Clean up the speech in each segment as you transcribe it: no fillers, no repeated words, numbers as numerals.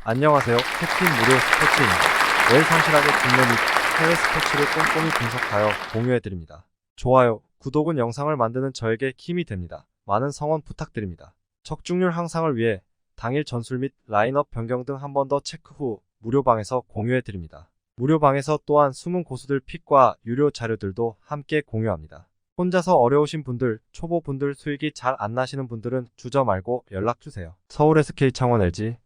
안녕하세요. 캡틴 무료 스포츠입니다. 매일 성실하게 국내 및 해외 스포츠를 꼼꼼히 분석하여 공유해드립니다. 좋아요, 구독은 영상을 만드는 저에게 힘이 됩니다. 많은 성원 부탁드립니다. 적중률 향상을 위해 당일 전술 및 라인업 변경 등 한 번 더 체크 후 무료방에서 공유해드립니다. 무료방에서 또한 숨은 고수들 픽과 유료 자료들도 함께 공유합니다. 혼자서 어려우신 분들, 초보분들 수익이 잘 안 나시는 분들은 주저 말고 연락주세요. 서울 SK 창원 LG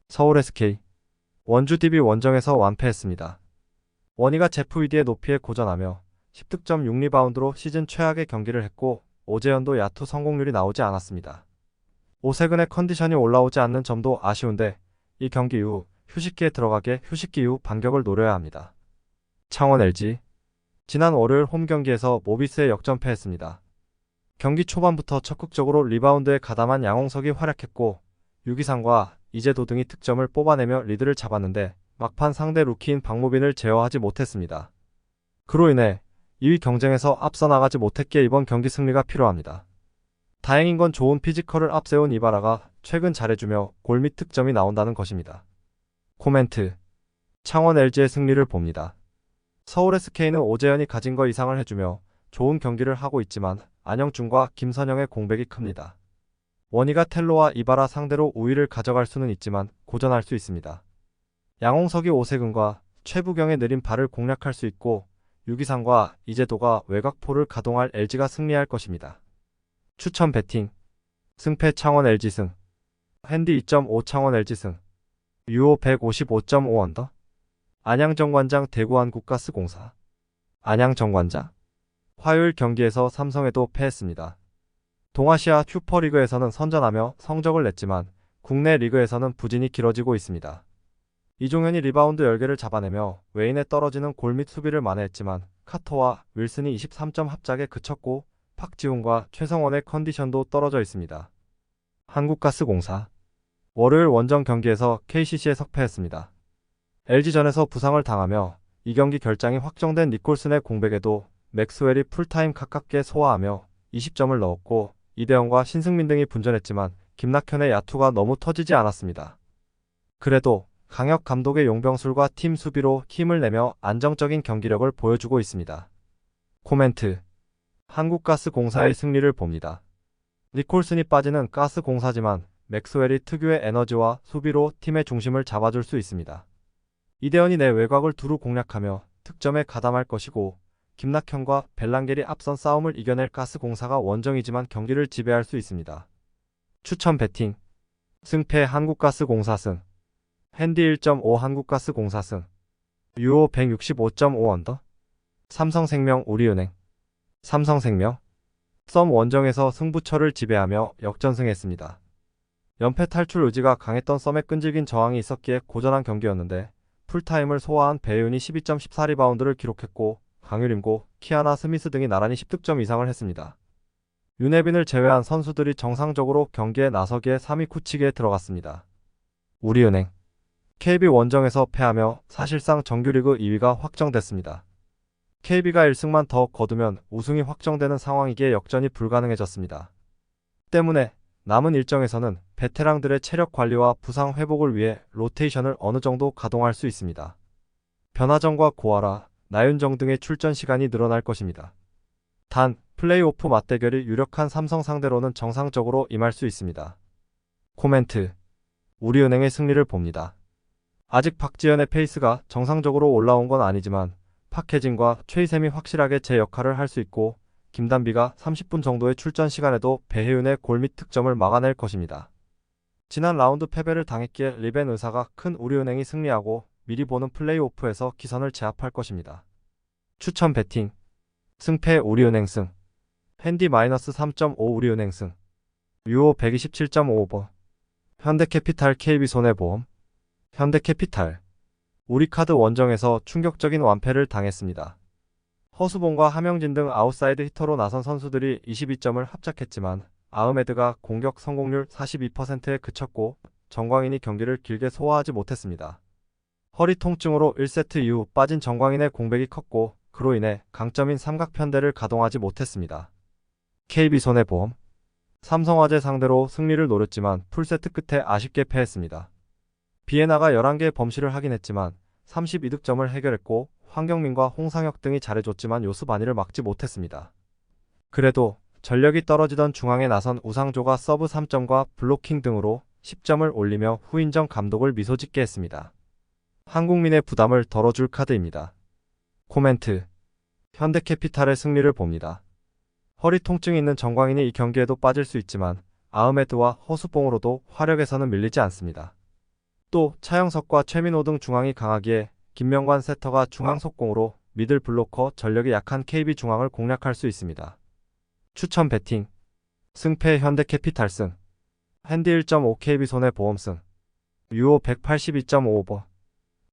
서울 SK 원주 DB 원정에서 완패했습니다. 원희가 제프 위디의 높이에 고전하며 10득점 6리바운드로 시즌 최악의 경기를 했고 오재현도 야투 성공률이 나오지 않았습니다. 오세근의 컨디션이 올라오지 않는 점도 아쉬운데 이 경기 이후 휴식기에 들어가게 휴식기 이후 반격을 노려야 합니다. 창원 LG 지난 월요일 홈 경기에서 모비스에 역전패했습니다. 경기 초반부터 적극적으로 리바운드에 가담한 양홍석이 활약했고 유기상과 이재도 등이 득점을 뽑아내며 리드를 잡았는데 막판 상대 루키인 박무빈을 제어하지 못했습니다. 그로 인해 2위 경쟁에서 앞서 나가지 못했기에 이번 경기 승리가 필요합니다. 다행인 건 좋은 피지컬을 앞세운 이바라가 최근 잘해주며 골 및 득점이 나온다는 것입니다. 코멘트 창원 LG의 승리를 봅니다. 서울 SK는 오재현이 가진 거 이상을 해주며 좋은 경기를 하고 있지만 안영준과 김선영의 공백이 큽니다. 원희가 텔로와 이바라 상대로 우위를 가져갈 수는 있지만 고전할 수 있습니다. 양홍석이 오세근과 최부경의 느린 발을 공략할 수 있고 유기상과 이재도가 외곽포를 가동할 LG가 승리할 것입니다. 추천 배팅 승패 창원 LG승 핸디 2.5 창원 LG승 유호 155.5 언더 안양정관장 대구한국가스공사 안양정관장 화요일 경기에서 삼성에도 패했습니다. 동아시아 슈퍼리그에서는 선전하며 성적을 냈지만 국내 리그에서는 부진이 길어지고 있습니다. 이종현이 리바운드 10개를 잡아내며 웨인에 떨어지는 골 및 수비를 만회했지만 카토와 윌슨이 23점 합작에 그쳤고 박지훈과 최성원의 컨디션도 떨어져 있습니다. 한국가스공사 월요일 원정 경기에서 KCC에 석패했습니다. LG전에서 부상을 당하며 이 경기 결장이 확정된 니콜슨의 공백에도 맥스웰이 풀타임 가깝게 소화하며 20점을 넣었고 이대영과 신승민 등이 분전했지만 김낙현의 야투가 너무 터지지 않았습니다. 그래도 강혁 감독의 용병술과 팀 수비로 힘을 내며 안정적인 경기력을 보여주고 있습니다. 코멘트 한국가스공사의 승리를 봅니다. 니콜슨이 빠지는 가스공사지만 맥스웰이 특유의 에너지와 수비로 팀의 중심을 잡아줄 수 있습니다. 이대현이 내 외곽을 두루 공략하며 득점에 가담할 것이고 김낙현과 벨랑겔이 앞선 싸움을 이겨낼 가스공사가 원정이지만 경기를 지배할 수 있습니다. 추천 배팅 승패 한국가스공사승 핸디 1.5 한국가스공사승 유호 165.5 언더 삼성생명 우리은행 삼성생명 썸 원정에서 승부처를 지배하며 역전승했습니다. 연패 탈출 의지가 강했던 썸에 끈질긴 저항이 있었기에 고전한 경기였는데 풀타임을 소화한 배윤이 12.14리바운드를 기록했고 강유림고, 키아나 스미스 등이 나란히 10득점 이상을 했습니다. 윤혜빈을 제외한 선수들이 정상적으로 경기에 나서기에 3위 굳히기에 들어갔습니다. 우리은행 KB 원정에서 패하며 사실상 정규리그 2위가 확정됐습니다. KB가 1승만 더 거두면 우승이 확정되는 상황이기에 역전이 불가능해졌습니다. 때문에 남은 일정에서는 베테랑들의 체력 관리와 부상 회복을 위해 로테이션을 어느 정도 가동할 수 있습니다. 변화정과 고아라, 나윤정 등의 출전 시간이 늘어날 것입니다. 단, 플레이오프 맞대결이 유력한 삼성 상대로는 정상적으로 임할 수 있습니다. 코멘트 우리은행의 승리를 봅니다. 아직 박지현의 페이스가 정상적으로 올라온 건 아니지만 박혜진과 최희샘이 확실하게 제 역할을 할 수 있고 김단비가 30분 정도의 출전 시간에도 배혜윤의 골 및 득점을 막아낼 것입니다. 지난 라운드 패배를 당했기에 리벤 의사가 큰 우리은행이 승리하고 미리 보는 플레이오프에서 기선을 제압할 것입니다. 추천 배팅 승패 우리은행 승 핸디 -3.5 우리은행 승 유호 127.5번 현대캐피탈 KB손해보험 현대캐피탈 우리카드 원정에서 충격적인 완패를 당했습니다. 허수봉과 하명진 등 아웃사이드 히터로 나선 선수들이 22점을 합작했지만 아흐메드가 공격 성공률 42%에 그쳤고 정광인이 경기를 길게 소화하지 못했습니다. 허리 통증으로 1세트 이후 빠진 정광인의 공백이 컸고 그로 인해 강점인 삼각편대를 가동하지 못했습니다. KB손해보험 삼성화재 상대로 승리를 노렸지만 풀세트 끝에 아쉽게 패했습니다. 비에나가 11개의 범실을 하긴 했지만 32득점을 해결했고 황경민과 홍상혁 등이 잘해줬지만 요스바니를 막지 못했습니다. 그래도 전력이 떨어지던 중앙에 나선 우상조가 서브 3점과 블로킹 등으로 10점을 올리며 후인정 감독을 미소짓게 했습니다. 한국민의 부담을 덜어줄 카드입니다. 코멘트. 현대캐피탈의 승리를 봅니다. 허리 통증이 있는 정광인이 이 경기에도 빠질 수 있지만 아흐메드와 허수봉으로도 화력에서는 밀리지 않습니다. 또 차영석과 최민호 등 중앙이 강하기에 김명관 세터가 중앙 속공으로 미들 블로커 전력이 약한 KB중앙을 공략할 수 있습니다. 추천 베팅. 승패 현대캐피탈승. 핸디 1.5 KB손해보험승. 유오 182.55번.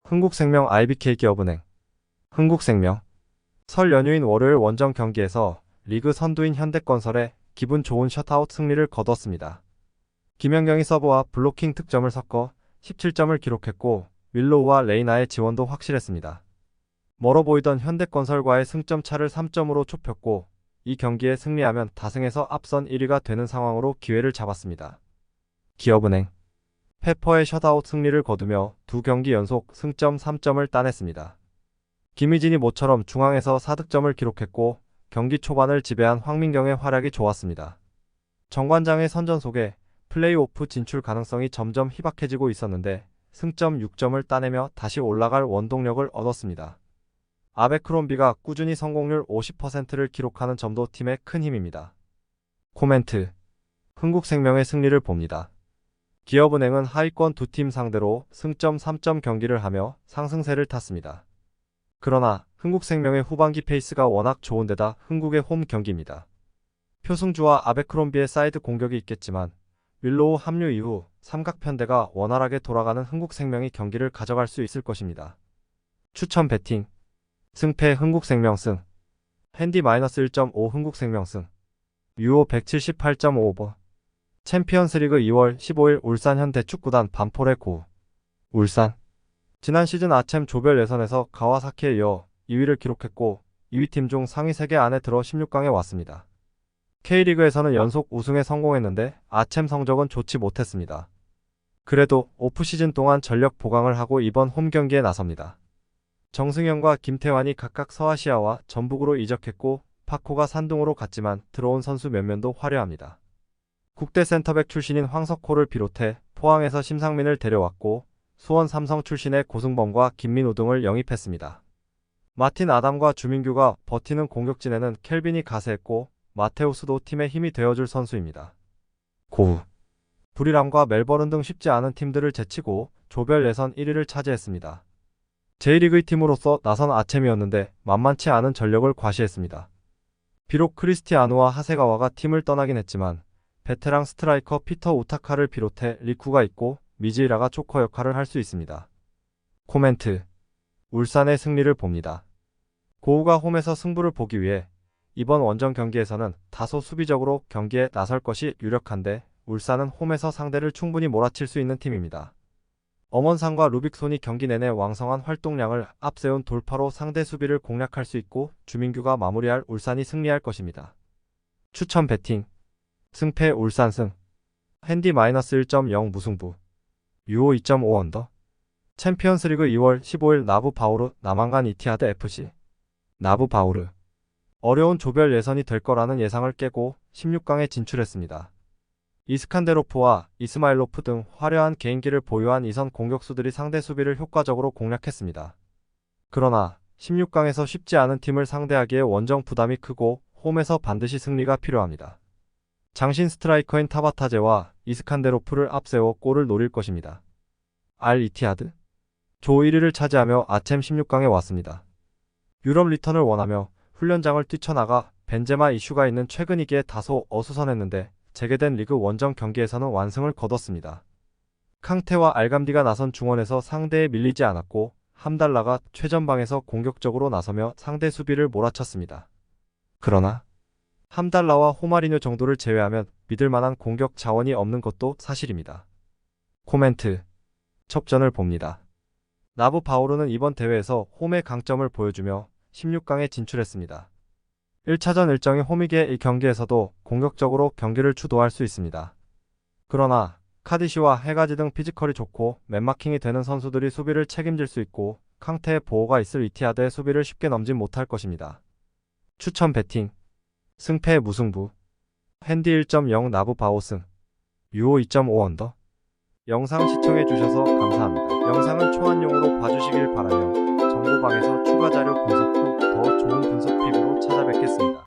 흥국생명 IBK기업은행. 흥국생명. 설 연휴인 월요일 원정 경기에서 리그 선두인 현대건설에 기분 좋은 셧아웃 승리를 거뒀습니다. 김연경이 서브와 블로킹 득점을 섞어 17점을 기록했고 윌로우와 레이나의 지원도 확실했습니다. 멀어 보이던 현대건설과의 승점 차를 3점으로 좁혔고 이 경기에 승리하면 다승에서 앞선 1위가 되는 상황으로 기회를 잡았습니다. 기업은행. 페퍼의 셧아웃 승리를 거두며 두 경기 연속 승점 3점을 따냈습니다. 김희진이 모처럼 중앙에서 4득점을 기록했고 경기 초반을 지배한 황민경의 활약이 좋았습니다. 정관장의 선전 속에 플레이오프 진출 가능성이 점점 희박해지고 있었는데 승점 6점을 따내며 다시 올라갈 원동력을 얻었습니다. 아베크롬비가 꾸준히 성공률 50%를 기록하는 점도 팀의 큰 힘입니다. 코멘트. 흥국생명의 승리를 봅니다. 기업은행은 하위권 두 팀 상대로 승점 3점 경기를 하며 상승세를 탔습니다. 그러나 흥국생명의 후반기 페이스가 워낙 좋은데다 흥국의 홈 경기입니다. 표승주와 아베크롬비의 사이드 공격이 있겠지만 윌로우 합류 이후 삼각편대가 원활하게 돌아가는 흥국생명이 경기를 가져갈 수 있을 것입니다. 추천 베팅. 승패 흥국생명승. 핸디 -1.5 흥국생명승. 유오 178.55번. 챔피언스리그 2월 15일 울산 현대축구단 반폴의 고. 울산. 지난 시즌 아챔 조별 예선에서 가와사키에 이어 2위를 기록했고 2위 팀 중 상위 3개 안에 들어 16강에 왔습니다. K리그에서는 연속 우승에 성공했는데 아챔 성적은 좋지 못했습니다. 그래도 오프시즌 동안 전력 보강을 하고 이번 홈 경기에 나섭니다. 정승현과 김태환이 각각 서아시아와 전북으로 이적했고 파코가 산둥으로 갔지만 들어온 선수 몇몇도 화려합니다. 국대 센터백 출신인 황석호를 비롯해 포항에서 심상민을 데려왔고 수원 삼성 출신의 고승범과 김민우 등을 영입했습니다. 마틴 아담과 주민규가 버티는 공격진에는 켈빈이 가세했고 마테우스도 팀의 힘이 되어줄 선수입니다. 고우. 부리람과 멜버른 등 쉽지 않은 팀들을 제치고 조별 예선 1위를 차지했습니다. J리그의 팀으로서 나선 아챔이었는데 만만치 않은 전력을 과시했습니다. 비록 크리스티아누와 하세가와가 팀을 떠나긴 했지만 베테랑 스트라이커 피터 우타카를 비롯해 리쿠가 있고 미즈이라가 조커 역할을 할 수 있습니다. 코멘트. 울산의 승리를 봅니다. 고우가 홈에서 승부를 보기 위해 이번 원정 경기에서는 다소 수비적으로 경기에 나설 것이 유력한데 울산은 홈에서 상대를 충분히 몰아칠 수 있는 팀입니다. 엄원상과 루빅손이 경기 내내 왕성한 활동량을 앞세운 돌파로 상대 수비를 공략할 수 있고 주민규가 마무리할 울산이 승리할 것입니다. 추천 베팅. 승패 울산승. 핸디 -1.0 무승부. 유오 2.5 언더. 챔피언스리그 2월 15일 나부 바우르 남한간 이티하드 FC. 나부 바우르. 어려운 조별 예선이 될 거라는 예상을 깨고 16강에 진출했습니다. 이스칸데로프와 이스마일로프 등 화려한 개인기를 보유한 이선 공격수들이 상대 수비를 효과적으로 공략했습니다. 그러나 16강에서 쉽지 않은 팀을 상대하기에 원정 부담이 크고 홈에서 반드시 승리가 필요합니다. 장신 스트라이커인 타바타제와 이스칸데로프를 앞세워 골을 노릴 것입니다. 알 이티하드. 조 1위를 차지하며 아챔 16강에 왔습니다. 유럽 리턴을 원하며 훈련장을 뛰쳐나가 벤제마 이슈가 있는 최근이기에 다소 어수선했는데 재개된 리그 원정 경기에서는 완승을 거뒀습니다. 캉테와 알감디가 나선 중원에서 상대에 밀리지 않았고 함달라가 최전방에서 공격적으로 나서며 상대 수비를 몰아쳤습니다. 그러나 함달라와 호마리뉴 정도를 제외하면 믿을만한 공격 자원이 없는 것도 사실입니다. 코멘트. 첩전을 봅니다. 나부 바오르는 이번 대회에서 홈의 강점을 보여주며 16강에 진출했습니다. 1차전 일정이 홈이기에 이 경기에서도 공격적으로 경기를 주도할 수 있습니다. 그러나 카디시와 해가지 등 피지컬이 좋고 맨마킹이 되는 선수들이 수비를 책임질 수 있고 캉테의 보호가 있을 이티하드의 수비를 쉽게 넘진 못할 것입니다. 추천 배팅 승패 무승부 핸디 1.0 나부 바오승 유오 2.5 언더. 영상 시청해주셔서 감사합니다. 영상은 초안용으로 봐주시길 바라며 정보방에서 추가 자료 분석 후 더 좋은 분석 팁으로 찾아뵙겠습니다.